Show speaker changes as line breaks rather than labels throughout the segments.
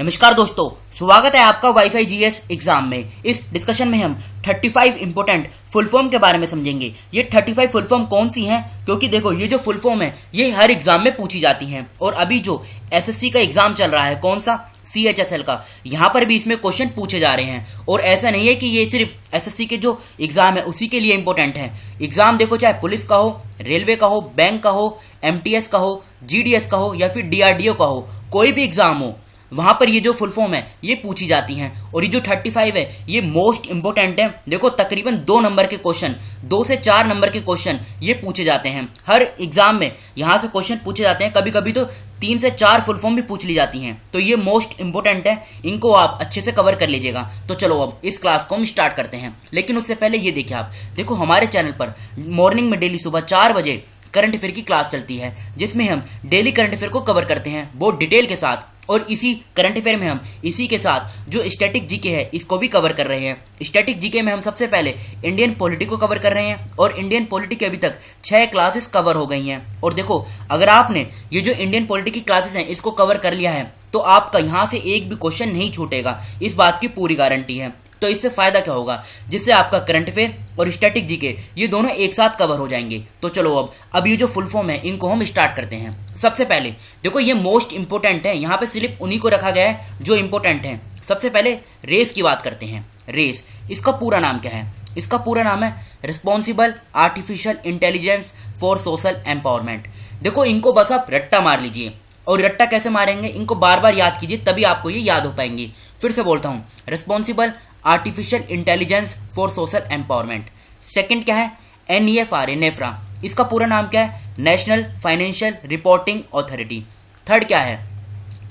नमस्कार दोस्तों, स्वागत है आपका वाईफाई जीएस एग्जाम में। इस डिस्कशन में हम 35 इंपोर्टेंट फुल फॉर्म के बारे में समझेंगे। ये 35 फुल फॉर्म कौन सी हैं? क्योंकि देखो, ये जो फुल फॉर्म है ये हर एग्जाम में पूछी जाती हैं। और अभी जो एसएससी का एग्जाम चल रहा है, कौन सा, CHSL का, यहाँ पर भी इसमें क्वेश्चन पूछे जा रहे हैं। और ऐसा नहीं है कि ये सिर्फ एसएससी के जो एग्जाम है उसी के लिए इंपॉर्टेंट है। एग्जाम देखो, चाहे पुलिस का हो, रेलवे का हो, बैंक का हो, MTS का हो, GDS का हो या फिर DRDO का हो, कोई भी एग्जाम हो, वहां पर ये जो फुल फॉर्म है ये पूछी जाती हैं। और ये जो 35 है ये मोस्ट इंपोर्टेंट है। देखो, तकरीबन 2 नंबर के क्वेश्चन, 2 से 4 नंबर के क्वेश्चन ये पूछे जाते हैं हर एग्जाम में। यहाँ से क्वेश्चन पूछे जाते हैं, कभी कभी तो 3 से 4 फुल फॉर्म भी पूछ ली जाती हैं। तो ये मोस्ट इंपोर्टेंट है, इनको आप अच्छे से कवर कर लीजिएगा। तो चलो अब इस क्लास को हम स्टार्ट करते हैं। लेकिन उससे पहले ये देखिए, आप देखो हमारे चैनल पर मॉर्निंग में डेली सुबह 4 बजे करंट अफेयर की क्लास चलती है, जिसमें हम डेली करंट अफेयर को कवर करते हैं बहुत डिटेल के साथ। और इसी करंट अफेयर में हम इसी के साथ जो स्टैटिक जीके है इसको भी कवर कर रहे हैं। स्टैटिक जीके में हम सबसे पहले इंडियन पॉलिटी को कवर कर रहे हैं। और इंडियन पॉलिटी की अभी तक 6 क्लासेस कवर हो गई हैं। और देखो, अगर आपने ये जो इंडियन पॉलिटी की क्लासेस हैं इसको कवर कर लिया है तो आपका यहाँ से एक भी क्वेश्चन नहीं छूटेगा, इस बात की पूरी गारंटी है। तो इससे फायदा क्या होगा, जिससे आपका करंट अफेयर और स्टैटिक जीके ये दोनों एक साथ कवर हो जाएंगे। तो चलो अब ये जो फुल फॉर्म है इनको हम स्टार्ट करते हैं। सबसे पहले देखो, ये मोस्ट इंपोर्टेंट है, यहाँ पे सिर्फ उन्हीं को रखा गया है जो इंपोर्टेंट है। सबसे पहले रेस की बात करते हैं। रेस, इसका पूरा नाम क्या है? इसका पूरा नाम है responsible artificial intelligence for social empowerment. देखो, इनको बस आप रट्टा मार लीजिए। और रट्टा कैसे मारेंगे, इनको बार बार याद कीजिए, तभी आपको ये याद हो पाएंगी। फिर से बोलता हूँ, responsible artificial intelligence for social empowerment. Second क्या है? NEFRA, नेफ्रा। इसका पूरा नाम क्या है? National financial reporting authority. Third क्या है?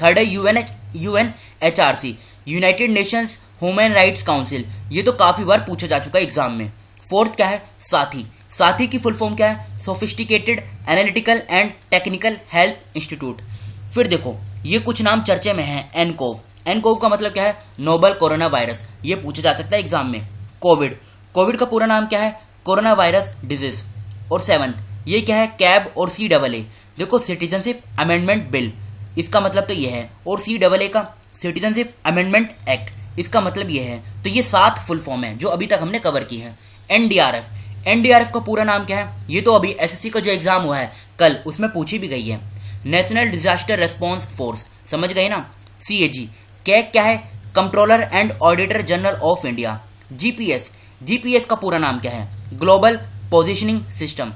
थर्ड है UNHRC, United Nations human rights council. ये तो काफी बार पूछा जा चुका है एग्जाम में। फोर्थ क्या है? साथी। साथी की फुल फॉर्म क्या है? Sophisticated analytical and technical help institute. फिर देखो, ये कुछ नाम चर्चे में है। एनकोव। एनकोव का मतलब क्या है? Novel corona virus. ये पूछा जा सकता है एग्जाम में। कोविड। कोविड का पूरा नाम क्या है? Corona virus disease. और 7th, ये क्या है? कैब और CAA। देखो, सिटीजनशिप अमेंडमेंट बिल, इसका मतलब तो ये है। और CAA का सिटीजनशिप अमेंडमेंट एक्ट, इसका मतलब ये है। तो ये 7 फुल फॉर्म है जो अभी तक हमने कवर की है। NDRF। NDRF का पूरा नाम क्या है? ये तो अभी SSC का जो एग्जाम हुआ है कल, उसमें पूछी भी गई है। नेशनल डिजास्टर रेस्पॉन्स फोर्स, समझ गए ना। CAG। कैग क्या है? Controller and auditor general of India. GPS। GPS का पूरा नाम क्या है? Global positioning system.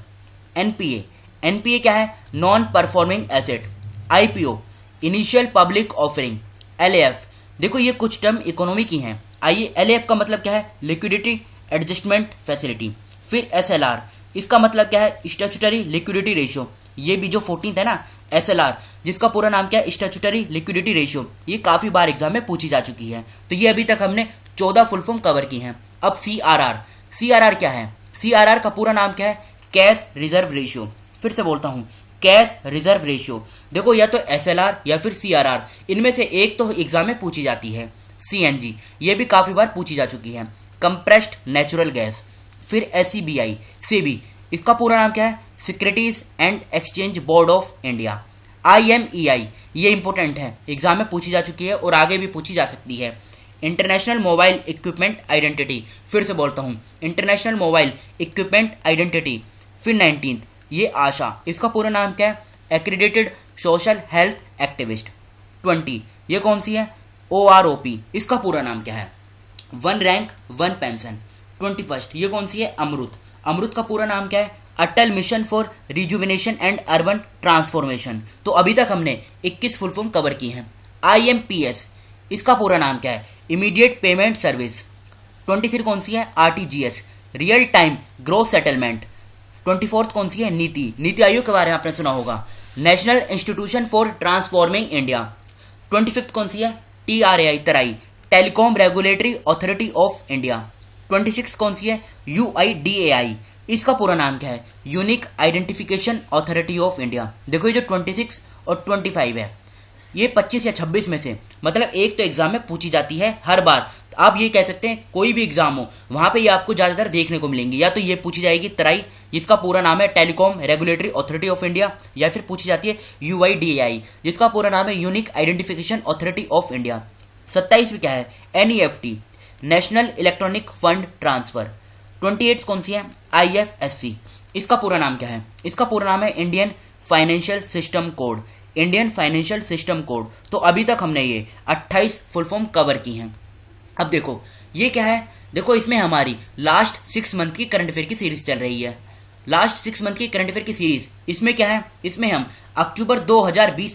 NPA। NPA क्या है? Non performing asset. IPO, initial public offering. LAF। देखो, ये कुछ टर्म इकोनॉमी की हैं। आइए, LAF का मतलब क्या है? Liquidity adjustment facility. फिर SLR, इसका मतलब क्या है? Statutory liquidity ratio. ये भी जो 14th है ना, SLR, जिसका पूरा नाम क्या है? Statutory liquidity ratio. ये काफी बार एग्जाम में पूछी जा चुकी है। तो ये अभी तक हमने 14 फुल फॉर्म कवर की हैं। अब CRR। CRR क्या है? CRR का पूरा नाम क्या है? Cash reserve ratio. फिर से बोलता हूँ, कैश रिजर्व रेशियो। देखो, या तो SLR या फिर CRR, इनमें से एक तो एग्जाम में पूछी जाती है। CNG, ये भी काफी बार पूछी जा चुकी है। Compressed natural gas. फिर SEBI, सेबी, इसका पूरा नाम क्या है? Securities and exchange board of India. IMEI, ये इंपॉर्टेंट है, एग्जाम में पूछी जा चुकी है और आगे भी पूछी जा सकती है। International mobile equipment identity. फिर से बोलता हूँ, इंटरनेशनल मोबाइल इक्विपमेंट आइडेंटिटी। फिर 19th, ये आशा, इसका पूरा नाम क्या है? Accredited social health activist. 20, ये कौन सी है? OROP, इसका पूरा नाम क्या है? One rank one pension. 21st, ये कौन सी है? अमृत। अमृत का पूरा नाम क्या है? Atal mission for rejuvenation and urban transformation. तो अभी तक हमने 21 फुल फॉर्म कवर की हैं। IMPS, इसका पूरा नाम क्या है? Immediate payment service. 23 कौन सी है? RTGS, real time growth settlement. 24th कौन सी है? नीति आयोग के बारे में आपने सुना होगा, national institution for transforming India. 25th कौन सी है? TRAI, Terai, telecom regulatory authority of India. 26 कौन सी है? UIDAI, इसका पूरा नाम क्या है? Unique identification authority of India. देखो, ये जो 26 और 25 है, ये 25 या 26 में से मतलब एक तो एग्जाम में पूछी जाती है हर बार। आप ये कह सकते हैं कोई भी एग्जाम हो वहां पे ये आपको ज्यादातर देखने को मिलेंगी। या तो ये पूछी जाएगी तराई, जिसका पूरा नाम है telecom regulatory authority of India, या फिर पूछी जाती है UIDAI, जिसका पूरा नाम है unique identification authority of India. 27 में क्या है, NEFT national electronic fund transfer. 28 कौन सी है, IFSC, इसका पूरा नाम क्या है, इसका पूरा नाम है Indian financial system code, Indian financial system code. तो अभी तक हमने ये 28 फुल फॉर्म कवर की हैं। अब देखो ये क्या है, देखो इसमें हमारी लास्ट 6 मंथ की करंट अफेयर की सीरीज चल रही है। लास्ट 6 मंथ की करंट अफेयर की सीरीज, इसमें क्या है, इसमें हम अक्टूबर 2020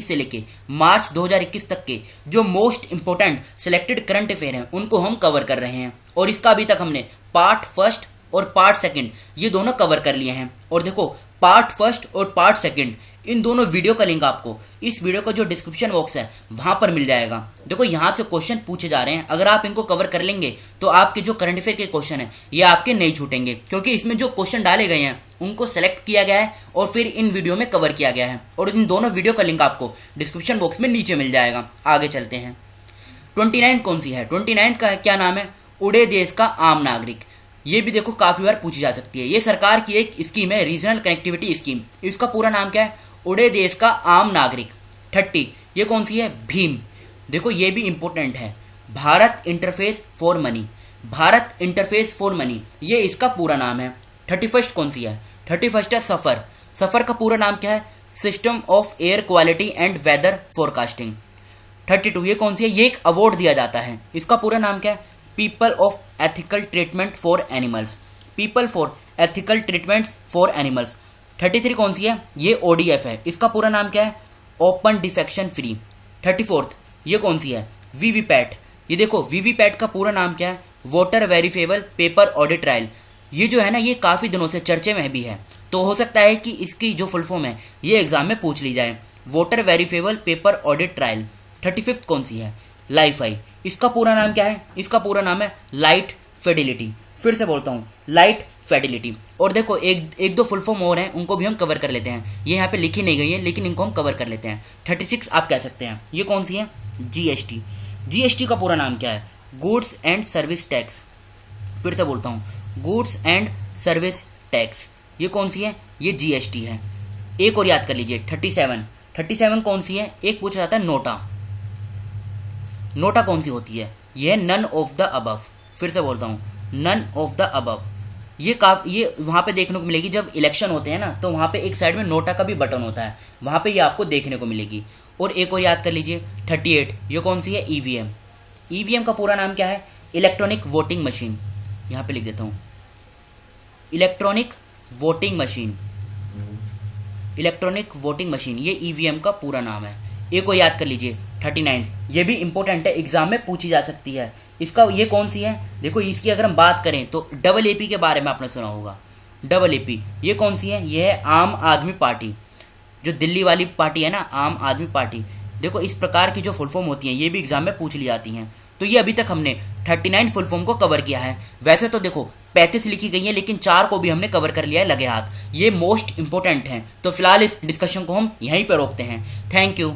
से लेके मार्च 2021 तक के जो most important selected current affair हैं उनको हम कवर कर रहे हैं। और इसका अभी तक हमने पार्ट फर्स्ट और पार्ट सेकंड ये दोनों कवर कर लिए हैं। और देखो पार्ट फर्स्ट और पार्ट सेकंड इन दोनों वीडियो का लिंक आपको इस वीडियो का जो डिस्क्रिप्शन बॉक्स है वहां पर मिल जाएगा। देखो यहाँ से क्वेश्चन पूछे जा रहे हैं, अगर आप इनको कवर कर लेंगे तो आपके जो करंट अफेयर के क्वेश्चन है ये आपके नहीं छूटेंगे, क्योंकि इसमें जो क्वेश्चन डाले गए हैं उनको सेलेक्ट किया गया है और फिर इन वीडियो में कवर किया गया है। और इन दोनों वीडियो का लिंक आपको डिस्क्रिप्शन बॉक्स में नीचे मिल जाएगा। आगे चलते हैं। 29 कौन सी है, 29 का क्या नाम है, उड़े देश का आम नागरिक। ये भी देखो काफी बार पूछी जा सकती है। ये सरकार की एक स्कीम है, रीजनल कनेक्टिविटी स्कीम। इसका पूरा नाम क्या है, उड़े देश का आम नागरिक। 30 ये कौन सी है, भीम। देखो ये भी इंपॉर्टेंट है, Bharat interface for money, Bharat interface for money ये इसका पूरा नाम है। 31 कौन सी है, 31 है सफर। सफर का पूरा नाम क्या है, system of air quality and weather forecasting. 32 ये कौन सी है, ये एक अवार्ड दिया जाता है, इसका पूरा नाम क्या है, people of ethical treatment for animals, people for ethical treatments for animals. 33 कौन सी है, ये ODF है, इसका पूरा नाम क्या है, ओपन डिफेक्शन फ्री। 34 ये कौन सी है, VVPAT। ये देखो VVPAT का पूरा नाम क्या है, voter verifiable paper audit trial. ये जो है ना ये काफ़ी दिनों से चर्चे में भी है, तो हो सकता है कि इसकी जो फुल फॉर्म है ये एग्जाम में पूछ ली जाए, voter verifiable paper audit trial. 35 कौन सी है, LIFI। इसका पूरा नाम क्या है, इसका पूरा नाम है लाइट फिडिलिटी। फिर से बोलता हूँ, लाइट फिडिलिटी। और देखो एक दो फुल फॉर्म और हैं, उनको भी हम कवर कर लेते हैं। ये यहाँ पे लिखी नहीं गई है लेकिन इनको हम कवर कर लेते हैं। 36 आप कह सकते हैं, ये कौन सी है, GST। GST का पूरा नाम क्या है, गुड्स एंड सर्विस टैक्स। फिर से बोलता हूँ, गुड्स एंड सर्विस टैक्स। ये कौन सी है, ये GST है। एक और याद कर लीजिए, 37 कौन सी है, एक पूछा जाता है नोटा। नोटा कौन सी होती है, ये है नन ऑफ द अबव। फिर से बोलता हूँ, नन ऑफ द अबव। ये वहाँ पे देखने को मिलेगी जब इलेक्शन होते हैं ना, तो वहाँ पे एक साइड में नोटा का भी बटन होता है, वहाँ पे ये आपको देखने को मिलेगी। और एक और याद कर लीजिए, 38 ये कौन सी है, EVM। EVM का पूरा नाम क्या है, इलेक्ट्रॉनिक वोटिंग मशीन। यहाँ पे लिख देता हूँ, electronic voting machine, electronic voting machine, ये EVM का पूरा नाम है। एक और याद कर लीजिए, 39 ये भी इंपॉर्टेंट है, एग्जाम में पूछी जा सकती है। इसका ये कौन सी है, देखो इसकी अगर हम बात करें तो AAP के बारे में आपने सुना होगा। AAP ये कौन सी है, ये है आम आदमी पार्टी, जो दिल्ली वाली पार्टी है ना, आम आदमी पार्टी। देखो इस प्रकार की जो फुल फॉर्म होती हैं ये भी एग्जाम में पूछ ली जाती हैं। तो ये अभी तक हमने 39 फुल फॉर्म को कवर किया है। वैसे तो देखो 35 लिखी गई है लेकिन 4 को भी हमने कवर कर लिया है लगे हाथ, ये मोस्ट इंपोर्टेंट हैं। तो फिलहाल इस डिस्कशन को हम यहीं पर रोकते हैं। Thank you.